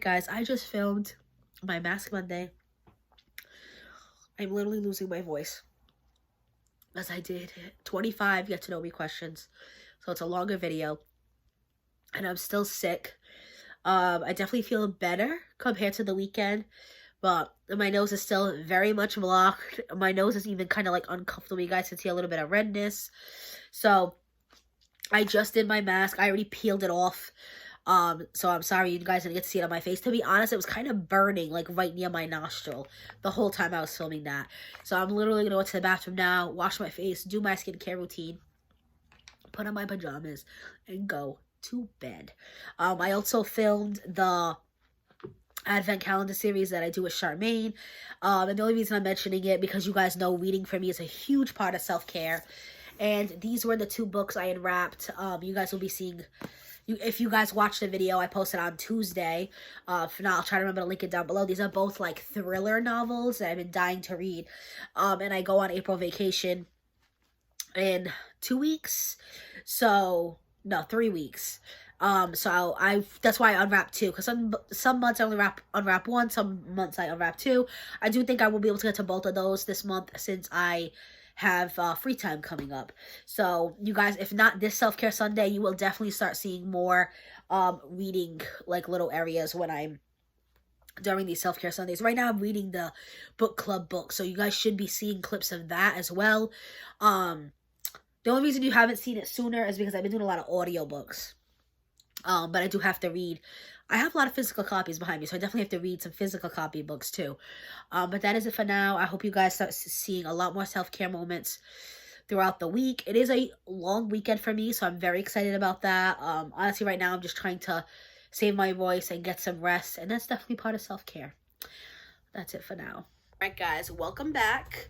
Guys, I just filmed my Mask Monday. I'm literally losing my voice as I did 25 get to know me questions. So it's a longer video and I'm still sick. I definitely feel better compared to the weekend, but my nose is still very much blocked. My nose is even kind of like uncomfortable. You guys can see a little bit of redness. So I just did my mask. I already peeled it off. So I'm sorry you guys didn't get to see it on my face. To be honest, it was kind of burning, like, right near my nostril the whole time I was filming that. So I'm literally going to go to the bathroom now, wash my face, do my skincare routine, put on my pajamas, and go to bed. I also filmed the Advent calendar series that I do with Charmaine. And the only reason I'm mentioning it, because you guys know reading for me is a huge part of self-care. And these were the two books I unwrapped. You guys will be seeing... If you guys watched the video I posted on Tuesday, for now I'll try to remember to link it down below. These are both like thriller novels that I've been dying to read. And I go on April vacation in 2 weeks. So, no, 3 weeks. So that's why I unwrap two, because some months I only unwrap one, some months I unwrap two. I do think I will be able to get to both of those this month since I have free time coming up. So you guys, if not this self-care Sunday, you will definitely start seeing more reading, like, little areas when I'm during these self-care Sundays. Right now I'm reading the book club book, so you guys should be seeing clips of that as well. The only reason you haven't seen it sooner is because I've been doing a lot of audiobooks. But I do have to read. I have a lot of physical copies behind me, so I definitely have to read some physical copy books too. But that is it for now. I hope you guys start seeing a lot more self-care moments throughout the week. It is a long weekend for me, so I'm very excited about that. Honestly, right now I'm just trying to save my voice and get some rest, and that's definitely part of self-care. That's it for now. Alright guys, welcome back.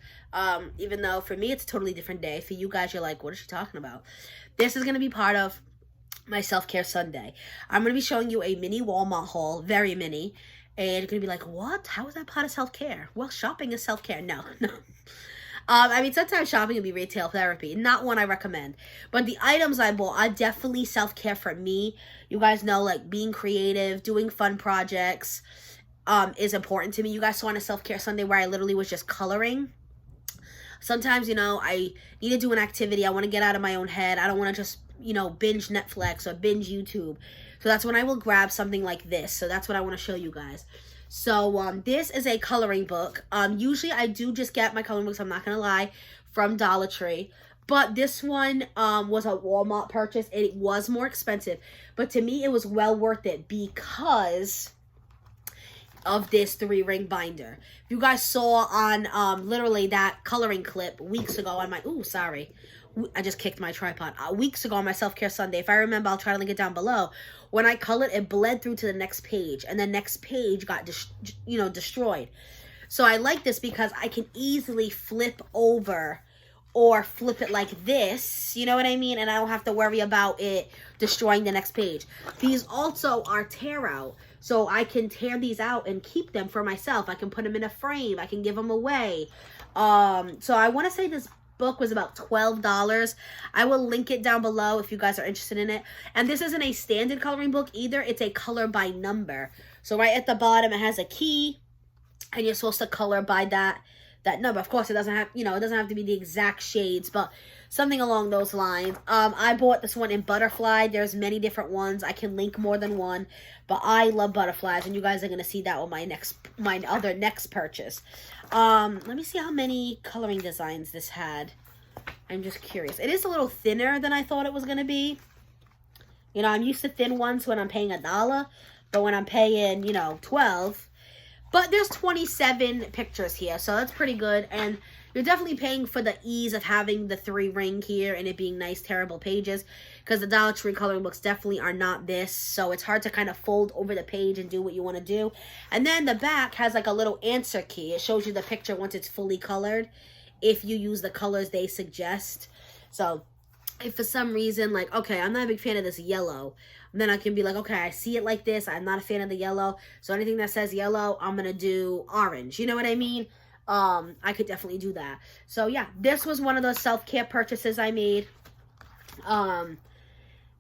Even though for me it's a totally different day. For you guys, you're like, what is she talking about? This is going to be part of my self-care Sunday. I'm going to be showing you a mini Walmart haul, very mini, and you're going to be like, what? How is that part of self-care? Well, shopping is self-care. No. I mean, sometimes shopping can be retail therapy. Not one I recommend. But the items I bought are definitely self-care for me. You guys know, like, being creative, doing fun projects is important to me. You guys saw on a self-care Sunday where I literally was just coloring. Sometimes, I need to do an activity. I want to get out of my own head. I don't want to just binge Netflix or binge YouTube. So that's when I will grab something like this. So that's what I want to show you guys. So this is a coloring book. Usually I do just get my coloring books, I'm not going to lie, from Dollar Tree. But this one was a Walmart purchase, and it was more expensive. But to me, it was well worth it because of this 3-ring binder. If you guys saw on literally that coloring clip weeks ago on my... Ooh, sorry. I just kicked my tripod. Weeks ago on my self-care Sunday, if I remember, I'll try to link it down below. When I colored, it bled through to the next page, and the next page got destroyed. So I like this because I can easily flip over or flip it like this, you know what I mean? And I don't have to worry about it destroying the next page. These also are tear out, so I can tear these out and keep them for myself. I can put them in a frame. I can give them away. So I want to say this book was about $12. I will link it down below if you guys are interested in it. And this isn't a standard coloring book either. It's a color by number. So right at the bottom, it has a key, and you're supposed to color by that number. Of course, it doesn't have, it doesn't have to be the exact shades, but something along those lines. I bought this one in butterfly. There's many different ones. I can link more than one, but I love butterflies, and you guys are going to see that with my other next purchase. Let me see how many coloring designs this had. I'm just curious. It is a little thinner than I thought it was going to be. I'm used to thin ones when I'm paying $1, but when I'm paying, $12. But there's 27 pictures here, so that's pretty good. And you're definitely paying for the ease of having the 3-ring here and it being nice, terrible pages. Because the Dollar Tree coloring books definitely are not this. So it's hard to kind of fold over the page and do what you want to do. And then the back has like a little answer key. It shows you the picture once it's fully colored, if you use the colors they suggest. So if for some reason, like, okay, I'm not a big fan of this yellow, then I can be like, okay, I see it like this. I'm not a fan of the yellow. So anything that says yellow, I'm going to do orange. You know what I mean? I could definitely do that. So yeah, this was one of those self-care purchases I made.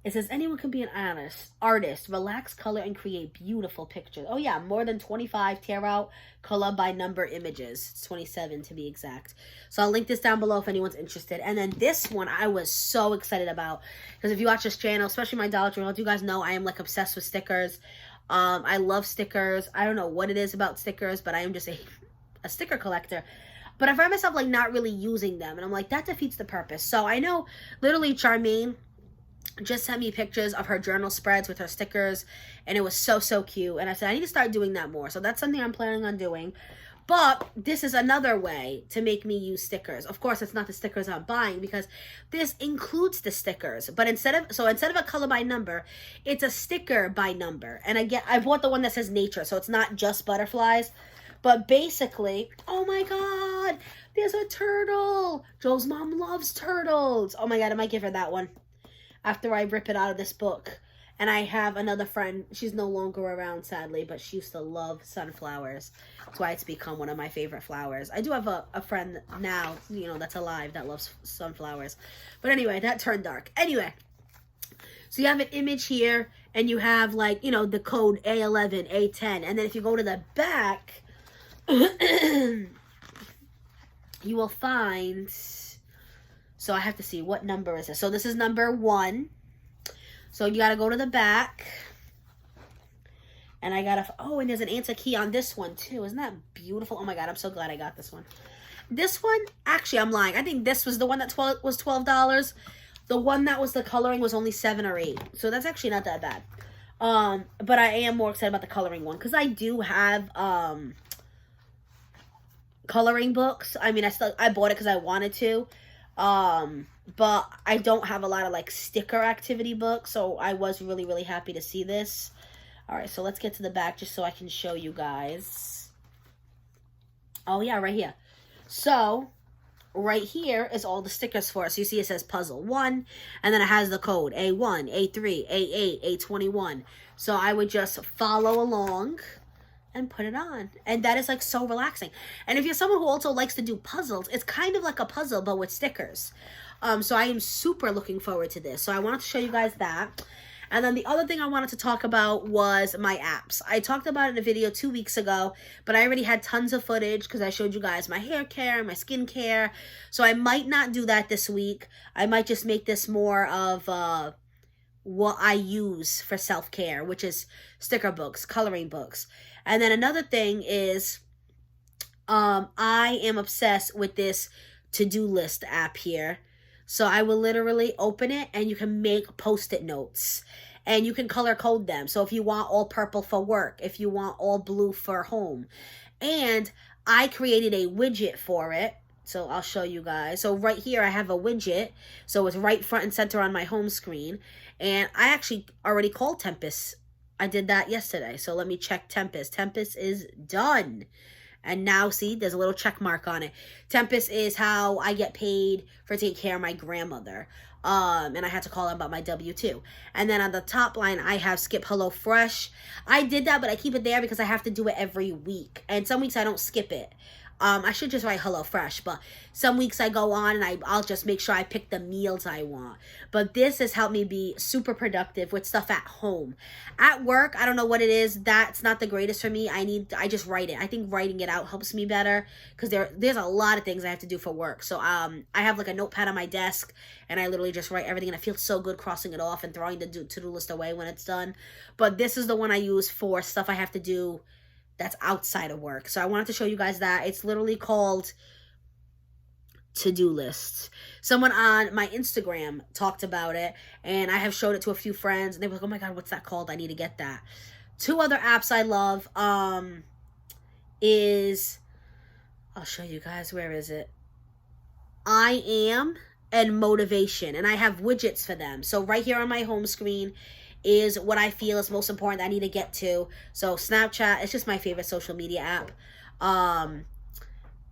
It says anyone can be an artist, relax, color, and create beautiful pictures. Oh yeah, more than 25 tear out color by number images. It's 27 to be exact. So I'll link this down below if anyone's interested. And then this one I was so excited about, because if you watch this channel, especially my Dollar Tree, you guys know I am like obsessed with stickers. I love stickers. I don't know what it is about stickers, but I am just a sticker collector. But I find myself like not really using them, and I'm like, that defeats the purpose. So I know literally Charmaine just sent me pictures of her journal spreads with her stickers, and it was so cute. And I said I need to start doing that more, so that's something I'm planning on doing. But this is another way to make me use stickers. Of course, it's not the stickers I'm buying, because this includes the stickers, but instead of a color by number, it's a sticker by number. And I bought the one that says nature, so it's not just butterflies. But basically, oh my god, there's a turtle. Joe's mom loves turtles. Oh my god, I might give her that one after I rip it out of this book. And I have another friend, she's no longer around sadly, but she used to love sunflowers. That's why it's become one of my favorite flowers. I do have a friend now, you know, that's alive that loves sunflowers. But anyway, that turned dark. Anyway, so you have an image here, and you have like, you know, the code A11, A10. And then if you go to the back, you will find, so I have to see, what number is this? So this is number 1. So you got to go to the back. And I got to, oh, and there's an answer key on this one too. Isn't that beautiful? Oh my god, I'm so glad I got this one. This one, actually, I'm lying. I think this was the one that was $12. The one that was the coloring was only $7 or $8. So that's actually not that bad. But I am more excited about the coloring one, because I do have coloring books. I mean, I bought it because I wanted to. But I don't have a lot of like sticker activity books, so I was really happy to see this. All right, so let's get to the back just so I can show you guys. Oh yeah, right here. So right here is all the stickers for it. So you see it says puzzle 1, and then it has the code A1, A3, A8, A21. So I would just follow along and put it on. And that is like so relaxing. And if you're someone who also likes to do puzzles, it's kind of like a puzzle but with stickers. So I am super looking forward to this. So I wanted to show you guys that. And then the other thing I wanted to talk about was my apps. I talked about it in a video 2 weeks ago, but I already had tons of footage because I showed you guys my hair care, my skin care. So I might not do that this week. I might just make this more of what I use for self-care, which is sticker books, coloring books. And then another thing is I am obsessed with this to-do list app here. So I will literally open it, and you can make post-it notes, and you can color code them. So if you want all purple for work, if you want all blue for home. And I created a widget for it. So I'll show you guys. So right here I have a widget. So it's right front and center on my home screen. And I actually already called Tempest. I did that yesterday. So let me check Tempest. Tempest is done. And now, see, there's a little check mark on it. Tempest is how I get paid for taking care of my grandmother. And I had to call them about my W-2. And then on the top line, I have Skip Hello Fresh. I did that, but I keep it there because I have to do it every week. And some weeks I don't skip it. I should just write Hello Fresh, but some weeks I go on and I'll just make sure I pick the meals I want. But this has helped me be super productive with stuff at home. At work, I don't know what it is. That's not the greatest for me. I just write it. I think writing it out helps me better because there's a lot of things I have to do for work. So I have like a notepad on my desk and I literally just write everything, and I feel so good crossing it off and throwing the to-do list away when it's done. But this is the one I use for stuff I have to do that's outside of work. So I wanted to show you guys that. It's literally called to-do lists. Someone on my Instagram talked about it, and I have showed it to a few friends, and they were like, oh my god, what's that called? I need to get that. 2 other apps I love is, I'll show you guys, where is it? I Am and Motivation, and I have widgets for them. So right here on my home screen is what I feel is most important that I need to get to. So Snapchat, it's just my favorite social media app.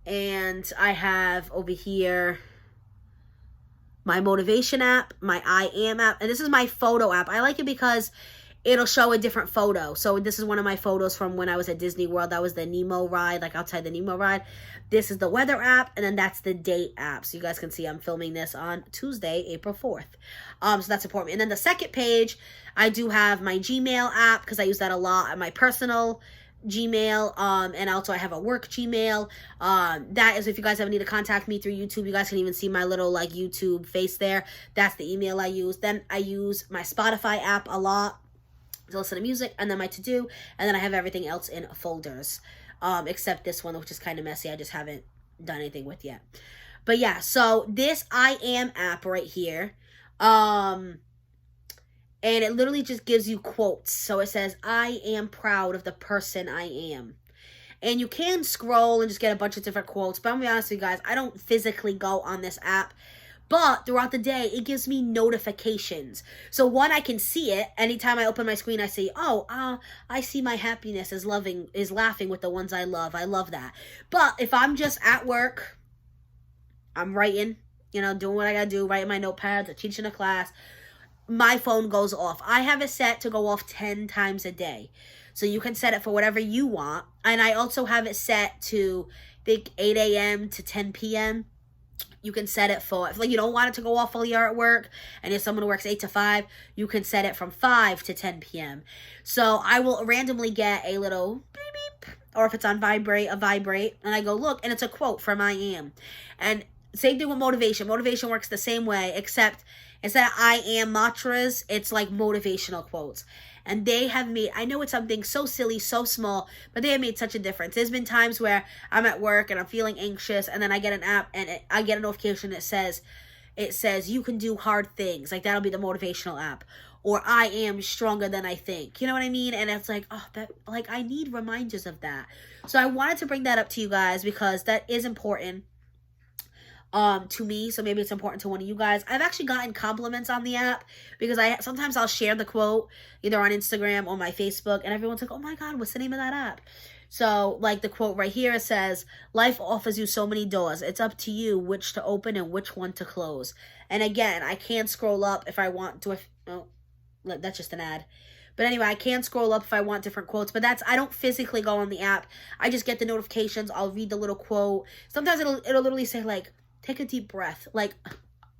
And I have over here my motivation app, my I Am app, and this is my photo app. I like it because it'll show a different photo. So this is one of my photos from when I was at Disney World. That was the Nemo ride, like outside the Nemo ride. This is the weather app, and then that's the date app. So you guys can see I'm filming this on Tuesday, April 4th. So that's important. And then the second page, I do have my Gmail app because I use that a lot on my personal Gmail, and also I have a work Gmail. That is if you guys ever need to contact me through YouTube. You guys can even see my little like YouTube face there. That's the email I use. Then I use my Spotify app a lot to listen to music, and then my to-do, and then I have everything else in folders, except this one, which is kind of messy. I just haven't done anything with yet. But yeah, so this I Am app right here, and it literally just gives you quotes. So it says, I am proud of the person I am. And you can scroll and just get a bunch of different quotes. But I'm going to be honest with you guys, I don't physically go on this app. But throughout the day, it gives me notifications. So one, I can see it. Anytime I open my screen, I see, I see my happiness is laughing with the ones I love. I love that. But if I'm just at work, I'm writing, doing what I got to do, writing my notepads, or teaching a class, my phone goes off. I have it set to go off 10 times a day. So you can set it for whatever you want. And I also have it set to, I think, 8 a.m. to 10 p.m. You can set it for, if like you don't want it to go off while you're at work, and if someone works 8 to 5, you can set it from 5 to 10 p.m. So I will randomly get a little beep, beep, or if it's on vibrate, a vibrate, and I go look, and it's a quote from I Am. And same thing with motivation. Motivation works the same way, except instead of I Am mantras, it's like motivational quotes. And they have made, I know it's something so silly, so small, but they have made such a difference. There's been times where I'm at work and I'm feeling anxious, and then I get an app and I get a notification that says, you can do hard things. Like that'll be the motivational app. Or I am stronger than I think. You know what I mean? And it's like, I need reminders of that. So I wanted to bring that up to you guys because that is important to me, so maybe it's important to one of you guys. I've actually gotten compliments on the app because sometimes I'll share the quote either on Instagram or my Facebook, and everyone's like, oh my god, what's the name of that app? So like the quote right here says, life offers you so many doors, it's up to you which to open and which one to close. And again, I can scroll up if I want to. That's just an ad. But anyway, I can scroll up if I want different quotes. But I don't physically go on the app. I just get the notifications. I'll read the little quote. Sometimes it'll literally say like, take a deep breath. Like,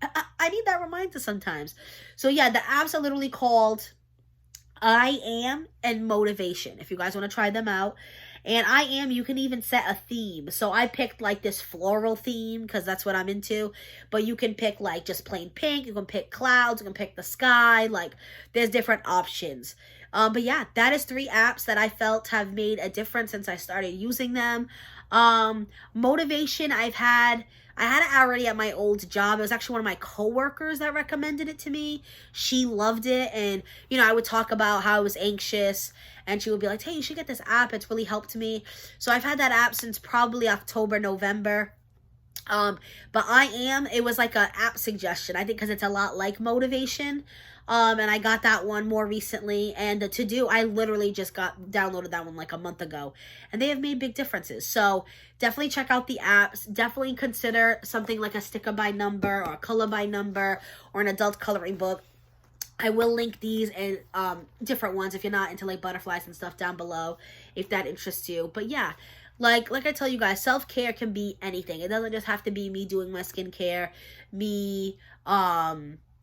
I need that reminder sometimes. So yeah, the apps are literally called I Am and Motivation, if you guys want to try them out. And I Am, you can even set a theme. So I picked like this floral theme because that's what I'm into. But you can pick like just plain pink. You can pick clouds. You can pick the sky. Like there's different options. But yeah, that is 3 apps that I felt have made a difference since I started using them. Motivation, I had it already at my old job. It was actually one of my coworkers that recommended it to me. She loved it, and I would talk about how I was anxious, and she would be like, hey, you should get this app, it's really helped me. So I've had that app since probably October, November. But it was like an app suggestion, I think, because it's a lot like Motivation. And I got that one more recently, and the To-Do, I literally just downloaded that one like a month ago, and they have made big differences. So definitely check out the apps. Definitely consider something like a sticker by number or a color by number or an adult coloring book. I will link these and different ones if you're not into like butterflies and stuff down below if that interests you. But yeah, like I tell you guys, self-care can be anything. It doesn't just have to be me doing my skincare, me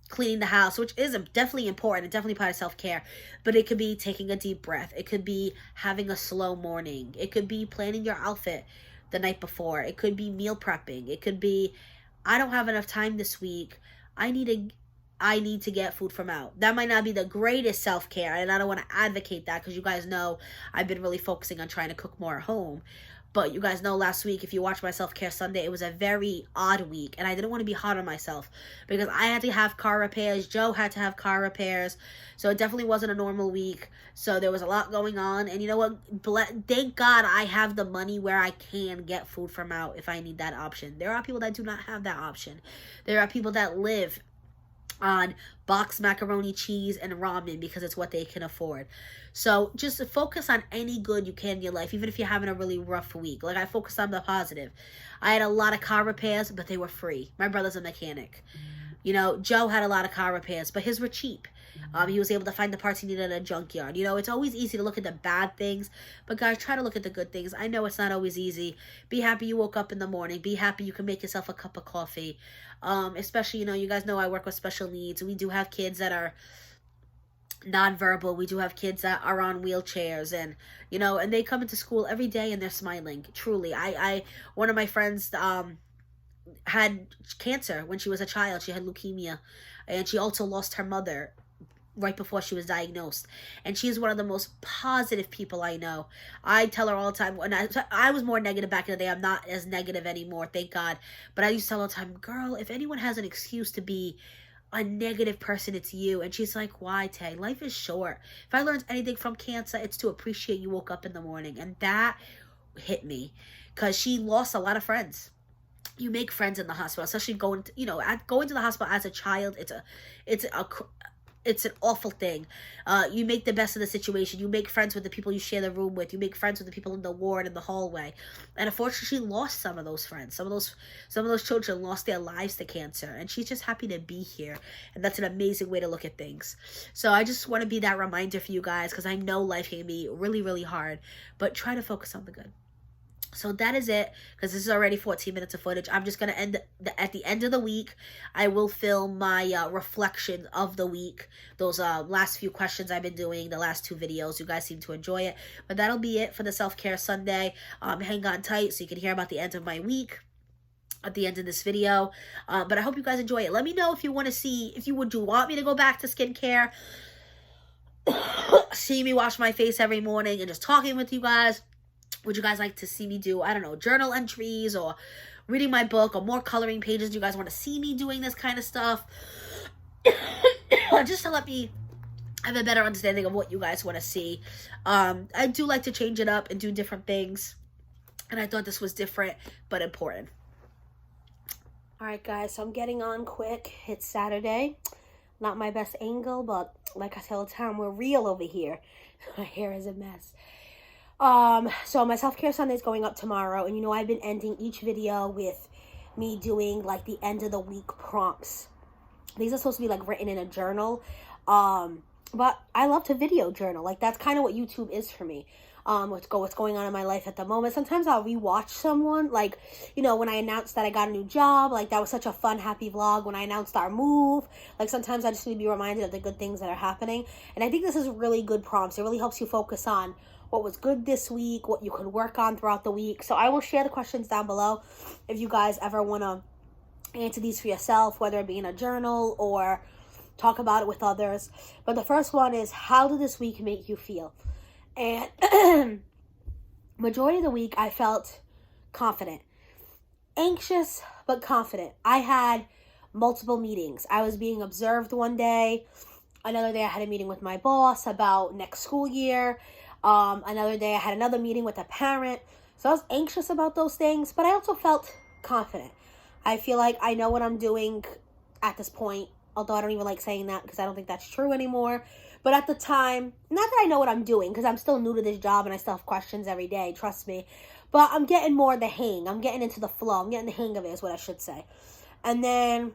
cleaning the house, which is definitely important and definitely part of self-care, but it could be taking a deep breath. It could be having a slow morning. It could be planning your outfit the night before. It could be meal prepping. It could be, I don't have enough time this week. I need to get food from out. That might not be the greatest self-care, and I don't want to advocate that because you guys know I've been really focusing on trying to cook more at home. But you guys know last week, if you watched my self-care Sunday, it was a very odd week. And I didn't want to be hard on myself because I had to have car repairs. Joe had to have car repairs. So it definitely wasn't a normal week. So there was a lot going on. And you know what? Thank God I have the money where I can get food from out if I need that option. There are people that do not have that option. There are people that live on boxed macaroni, cheese, and ramen because it's what they can afford. So just focus on any good you can in your life, even if you're having a really rough week. Like I focused on the positive. I had a lot of car repairs, but they were free. My brother's a mechanic. Joe had a lot of car repairs, but his were cheap. He was able to find the parts he needed in a junkyard. You know, it's always easy to look at the bad things, but guys, try to look at the good things. I know it's not always easy. Be happy you woke up in the morning. Be happy you can make yourself a cup of coffee. Especially, you know, you guys know I work with special needs. We do have kids that are nonverbal. We do have kids that are on wheelchairs, and you know, and they come into school every day and they're smiling. Truly, I one of my friends had cancer when she was a child. She had leukemia, and she also lost her mother right before she was diagnosed. And she's one of the most positive people I know. I tell her all the time, when I was more negative back in the day. I'm not as negative anymore, thank God. But I used to tell her all the time, girl, if anyone has an excuse to be a negative person, it's you. And she's like, why, Tay? Life is short. If I learned anything from cancer, it's to appreciate you woke up in the morning. And that hit me, because she lost a lot of friends. You make friends in the hospital, especially going to, you know, going to the hospital as a child. It's an awful thing. You make the best of the situation. You make friends with the people you share the room with. You make friends with the people in the ward, in the hallway. And unfortunately, she lost some of those friends. Some of those children lost their lives to cancer. And she's just happy to be here. And that's an amazing way to look at things. So I just want to be that reminder for you guys, because I know life can be really, really hard. But try to focus on the good. So that is it, because this is already 14 minutes of footage. I'm just going to end at the end of the week. I will film my reflection of the week. Those last few questions I've been doing, the last 2 videos. You guys seem to enjoy it. But that'll be it for the Self-Care Sunday. Hang on tight so you can hear about the end of my week at the end of this video. But I hope you guys enjoy it. Let me know if you want to see, if you want me to go back to skincare. See me wash my face every morning and just talking with you guys. Would you guys like to see me do, I don't know, journal entries or reading my book or more coloring pages? Do you guys want to see me doing this kind of stuff? Just to let me have a better understanding of what you guys want to see. I do like to change it up and do different things. And I thought this was different but important. Alright guys, so I'm getting on quick. It's Saturday. Not my best angle, but like I tell the time, we're real over here. My hair is a mess. So my Self-Care Sunday is going up tomorrow, and you know, I've been ending each video with me doing like the end of the week prompts. These are supposed to be like written in a journal, but I love to video journal. Like, that's kind of what YouTube is for me. What's going on in my life at the moment. Sometimes I'll rewatch someone, like, you know, when I announced that I got a new job, like, that was such a fun, happy vlog. When I announced our move, like, sometimes I just need to be reminded of the good things that are happening. And I think this is really good prompts. It really helps you focus on what was good this week, what you can work on throughout the week. So I will share the questions down below if you guys ever want to answer these for yourself, whether it be in a journal or talk about it with others. But the first one is, how did this week make you feel? And majority of the week, I felt confident. Anxious, but confident. I had multiple meetings. I was being observed one day. Another day, I had a meeting with my boss about next school year. Another day I had another meeting with a parent. So I was anxious about those things, but I also felt confident. I feel like I know what I'm doing at this point, although I don't even like saying that because I don't think that's true anymore. But at the time, not that I know what I'm doing, because I'm still new to this job and I still have questions every day, trust me. But I'm getting more the hang. I'm getting into the flow. I'm getting the hang of it is what I should say. And then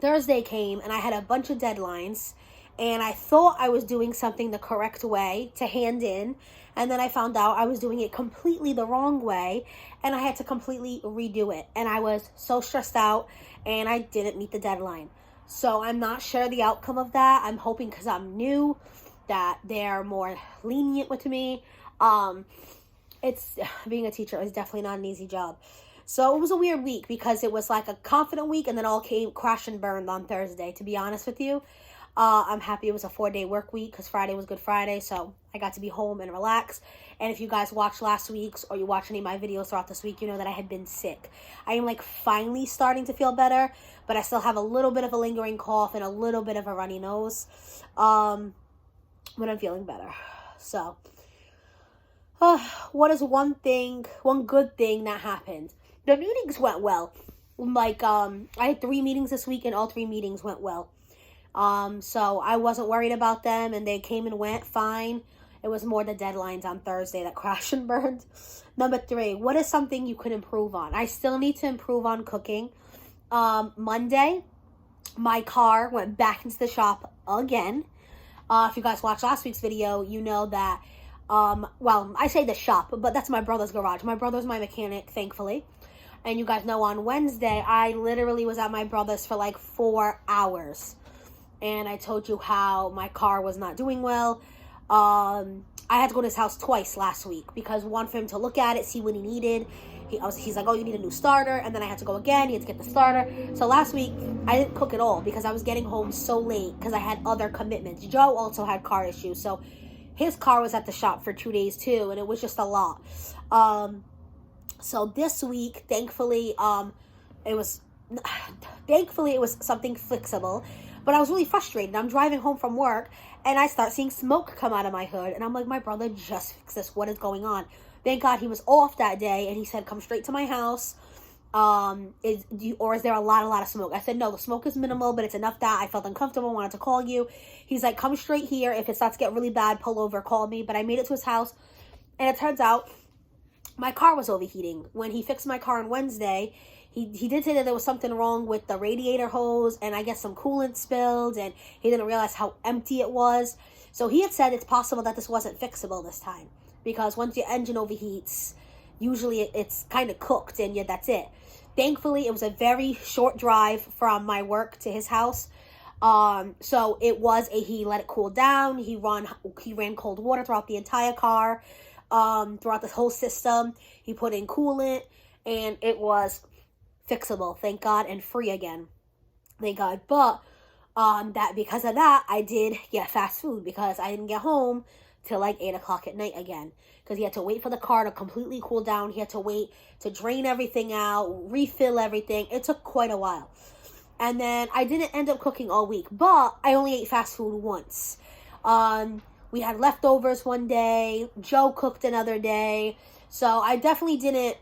Thursday came and I had a bunch of deadlines. And I thought I was doing something the correct way to hand in. And then I found out I was doing it completely the wrong way. And I had to completely redo it. And I was so stressed out. And I didn't meet the deadline. So I'm not sure the outcome of that. I'm hoping, because I'm new, that they're more lenient with me. Being a teacher is definitely not an easy job. So it was a weird week, because it was like a confident week. And then all came crash and burned on Thursday, to be honest with you. I'm happy it was a 4-day work week, because Friday was Good Friday, so I got to be home and relax. And if you guys watched last week's, or you watch any of my videos throughout this week, you know that I had been sick. I am like finally starting to feel better, but I still have a little bit of a lingering cough and a little bit of a runny nose. But I'm feeling better. So, what is one good thing that happened? The meetings went well. Like, I had 3 meetings this week, and all 3 meetings went well. So I wasn't worried about them, and they came and went fine. It was more the deadlines on Thursday that crashed and burned. Number 3, what is something you could improve on? I still need to improve on cooking. Monday, my car went back into the shop again. If you guys watched last week's video, you know that, well, I say the shop, but that's my brother's garage. My brother's my mechanic, thankfully. And you guys know on Wednesday, I literally was at my brother's for like 4 hours. And I told you how my car was not doing well. I had to go to his house twice last week because one, for him to look at it, see what he needed. He's like, oh, you need a new starter. And then I had to go again. He had to get the starter. So last week, I didn't cook at all because I was getting home so late because I had other commitments. Joe also had car issues. So his car was at the shop for 2 days too. And it was just a lot. So this week, thankfully, it was something fixable. But I was really frustrated. I'm driving home from work and I start seeing smoke come out of my hood. And I'm like, my brother just fixed this. What is going on? Thank God he was off that day. And he said, come straight to my house. Is there a lot of smoke? I said, no, the smoke is minimal, but it's enough that I felt uncomfortable, wanted to call you. He's like, come straight here. If it starts to get really bad, pull over, call me. But I made it to his house. And it turns out my car was overheating. When he fixed my car on Wednesday, he did say that there was something wrong with the radiator hose, and I guess some coolant spilled, and he didn't realize how empty it was. So he had said it's possible that this wasn't fixable this time, because once your engine overheats, usually it's kind of cooked, and yeah, that's it. Thankfully, it was a very short drive from my work to his house. So it was he let it cool down. He ran cold water throughout the entire car, throughout the whole system. He put in coolant, and it was fixable, thank God, and free again, thank God. But because of that, I did get fast food because I didn't get home till like 8 o'clock at night again, because he had to wait for the car to completely cool down. He had to wait to drain everything out, refill everything. It took quite a while. And then I didn't end up cooking all week, but I only ate fast food once. We had leftovers one day. Joe cooked another day. So I definitely didn't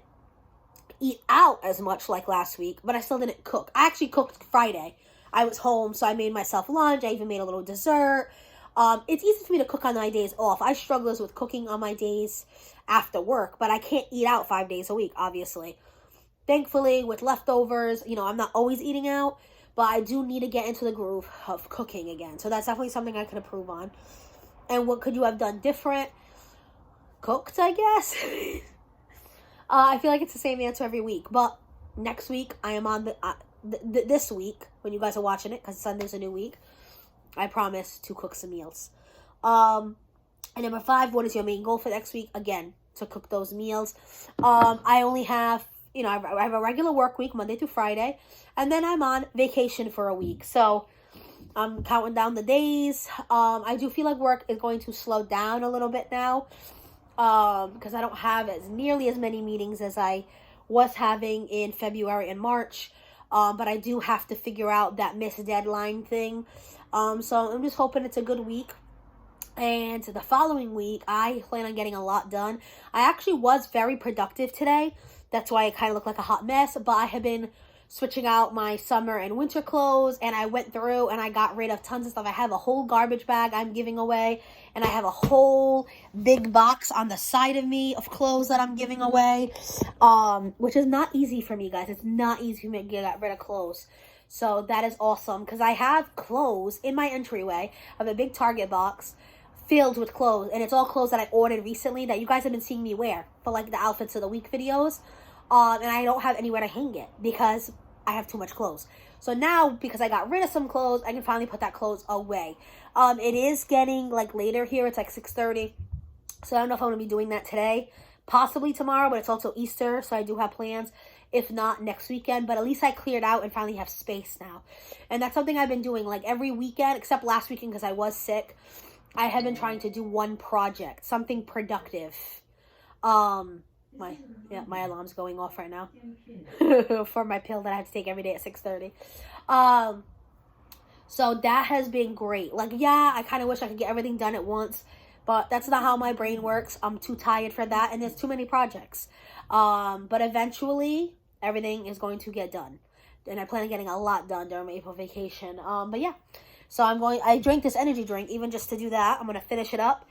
eat out as much like last week, but I still didn't cook. I actually cooked Friday. I was home, so I made myself lunch. I even made a little dessert. It's easy for me to cook on my days off. I struggle with cooking on my days after work, but I can't eat out 5 days a week, obviously. Thankfully, with leftovers, I'm not always eating out, but I do need to get into the groove of cooking again. So that's definitely something I can improve on. And what could you have done different? Cooked, I guess. I feel like it's the same answer every week, but next week I am on this week when you guys are watching it, because Sunday's a new week. I promise to cook some meals. And number 5, what is your main goal for next week? Again, to cook those meals. I only have, I have a regular work week, Monday through Friday, and then I'm on vacation for a week. So I'm counting down the days. I do feel like work is going to slow down a little bit now, because I don't have nearly as many meetings as I was having in February and March. But I do have to figure out that missed deadline thing. So I'm just hoping it's a good week. And the following week, I plan on getting a lot done. I actually was very productive today. That's why it kind of looked like a hot mess. But I have been switching out my summer and winter clothes, and I went through and I got rid of tons of stuff. I have a whole garbage bag I'm giving away, and I have a whole big box on the side of me of clothes that I'm giving away, which is not easy for me, guys. It's not easy for me to get rid of clothes. So that is awesome, because I have clothes in my entryway. I have a big Target box filled with clothes, and it's all clothes that I ordered recently that you guys have been seeing me wear for like the outfits of the week videos. And I don't have anywhere to hang it because I have too much clothes. So now, because I got rid of some clothes, I can finally put that clothes away. It is getting like later here. It's like 6:30. So I don't know if I'm going to be doing that today. Possibly tomorrow, but it's also Easter. So I do have plans. If not, next weekend. But at least I cleared out and finally have space now. And that's something I've been doing like every weekend, except last weekend because I was sick. I have been trying to do one project, something productive. My alarm's going off right now for my pill that I have to take every day at 6:30. So that has been great. Like, yeah, I kind of wish I could get everything done at once, but that's not how my brain works. I'm too tired for that, and there's too many projects. But eventually, everything is going to get done, and I plan on getting a lot done during my April vacation. But yeah, so I drank this energy drink even just to do that. I'm going to finish it up.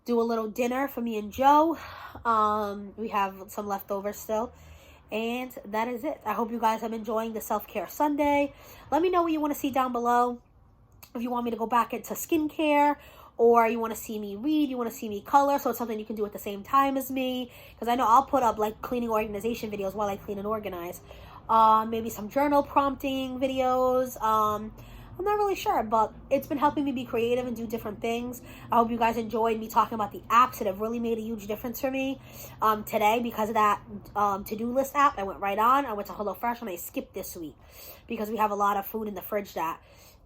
Do a little dinner for me and Joe. We have some leftovers still. And that is it. I hope you guys have enjoying the Self-Care Sunday. Let me know what you want to see down below. if you want me to go back into skincare, or you want to see me read, you want to see me color, so it's something you can do at the same time as me, because I know I'll put up like cleaning organization videos while I clean and organize. Maybe some journal prompting videos. I'm not really sure, but it's been helping me be creative and do different things. I hope you guys enjoyed me talking about the apps that have really made a huge difference for me. Today, because of that to-do list app, I went right on. I went to HelloFresh and I skipped this week because we have a lot of food in the fridge that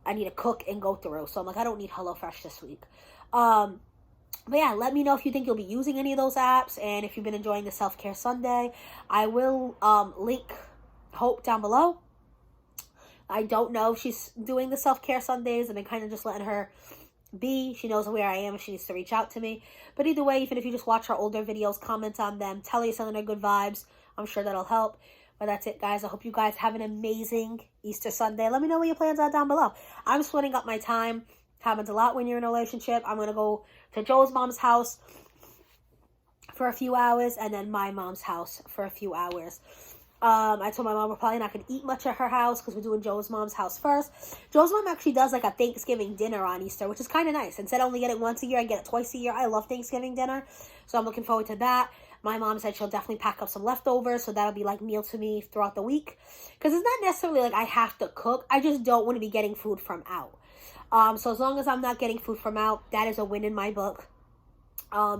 I need to cook and go through. So I'm like, I don't need HelloFresh this week. But yeah, let me know if you think you'll be using any of those apps, and if you've been enjoying the Self-Care Sunday. I will link Hope down below. I don't know if she's doing the Self-Care Sundays. I've been kind of just letting her be. She knows where I am if she needs to reach out to me. But either way, even if you just watch her older videos, comment on them, tell her you're sending her good vibes. I'm sure that'll help. But that's it, guys. I hope you guys have an amazing Easter Sunday. Let me know what your plans are down below. I'm splitting up my time. Happens a lot when you're in a relationship. I'm going to go to Joe's mom's house for a few hours, and then my mom's house for a few hours. I told my mom we're probably not going to eat much at her house because we're doing Joe's mom's house first. Joe's mom actually does like a Thanksgiving dinner on Easter, which is kind of nice. Instead of only getting it once a year, I get it twice a year. I love Thanksgiving dinner, so I'm looking forward to that. My mom said she'll definitely pack up some leftovers, so that'll be like meal to me throughout the week. Because it's not necessarily like I have to cook. I just don't want to be getting food from out. So as long as I'm not getting food from out, that is a win in my book.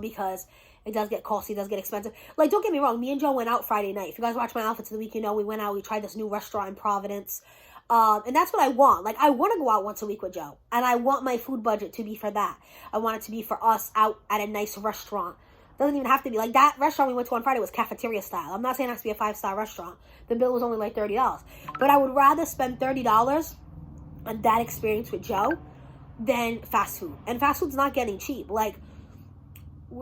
Because it does get costly, it does get expensive. Like, don't get me wrong, me and Joe went out Friday night. If you guys watch my outfits of the week, you know we went out, we tried this new restaurant in Providence. And that's what I want. Like, I want to go out once a week with Joe. And I want my food budget to be for that. I want it to be for us out at a nice restaurant. Doesn't even have to be. Like, that restaurant we went to on Friday was cafeteria style. I'm not saying it has to be a 5-star restaurant. The bill was only like $30. But I would rather spend $30 on that experience with Joe than fast food. And fast food's not getting cheap. Like,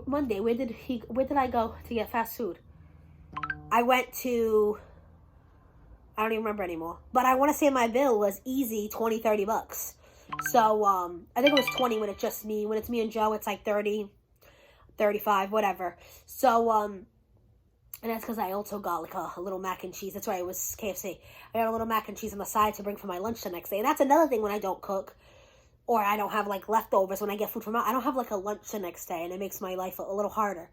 Monday, where did I go to get fast food? I went to, I don't even remember anymore. But I want to say my bill was easy $20-$30. So, I think it was 20 when it's just me. When it's me and Joe, it's like 30, 35, whatever. So, and that's because I also got like a little mac and cheese. That's right, it was KFC. I got a little mac and cheese on the side to bring for my lunch the next day. And that's another thing when I don't cook, or I don't have like leftovers when I get food from out. I don't have like a lunch the next day, and it makes my life a little harder.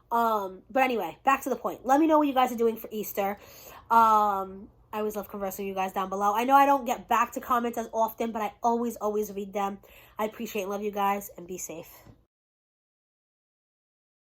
But anyway, back to the point. Let me know what you guys are doing for Easter. I always love conversing with you guys down below. I know I don't get back to comments as often, but I always read them. I appreciate and love you guys, and be safe.